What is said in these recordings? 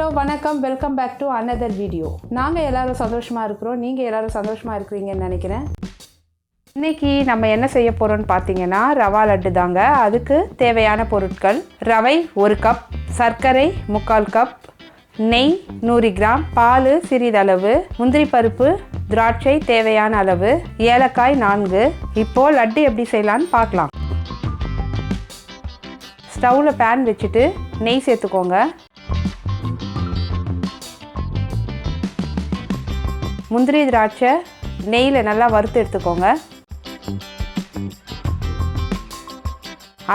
Hello வணக்கம், welcome back to another video. நாங்கள் எல்லோரும் சந்தோஷமாக இருக்கிறோம், நீங்கள் எல்லோரும் சந்தோஷமாக இருக்கிறீங்கன்னு நினைக்கிறேன். இன்றைக்கி நம்ம என்ன செய்ய போகிறோன்னு பார்த்தீங்கன்னா ரவா லட்டு தாங்க. அதுக்கு தேவையான பொருட்கள்: ரவை 1 கப், சர்க்கரை 3/4 கப், நெய் 100 கிராம், பால் சிறிதளவு, முந்திரி பருப்பு, திராட்சை தேவையான அளவு, ஏலக்காய் 4. இப்போது லட்டு எப்படி செய்யலான்னு பார்க்கலாம். ஸ்டவ்வில் பேன் வச்சுட்டு நெய் சேர்த்துக்கோங்க. முந்திரி திராட்சை நெய்யில் நல்லா வறுத்து எடுத்துக்கோங்க.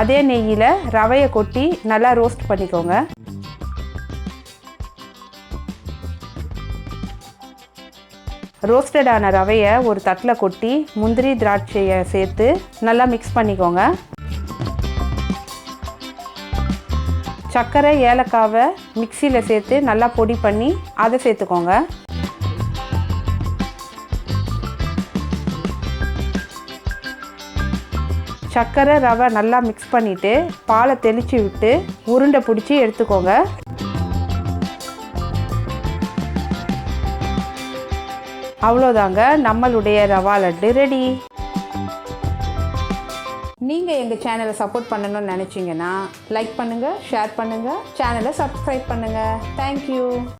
அதே நெய்யில் ரவையை கொட்டி நல்லா ரோஸ்ட் பண்ணிக்கோங்க. ரோஸ்டடான ரவையை ஒரு தட்டில் கொட்டி முந்திரி திராட்சையை சேர்த்து நல்லா மிக்ஸ் பண்ணிக்கோங்க. சர்க்கரை ஏலக்காவை மிக்சியில் சேர்த்து நல்லா பொடி பண்ணி அதை சேர்த்துக்கோங்க. சர்க்கரை ரவை நல்லா மிக்ஸ் பண்ணிவிட்டு பாலை தெளித்து விட்டு உருண்டை பிடிச்சி எடுத்துக்கோங்க. அவ்வளோதாங்க, நம்மளுடைய ரவா லட்டு ரெடி. நீங்கள் எங்கள் சேனலை சப்போர்ட் பண்ணணும்னு நினச்சிங்கன்னா லைக் பண்ணுங்கள், ஷேர் பண்ணுங்கள், சேனலை சப்ஸ்கிரைப் பண்ணுங்கள். தேங்க்யூ.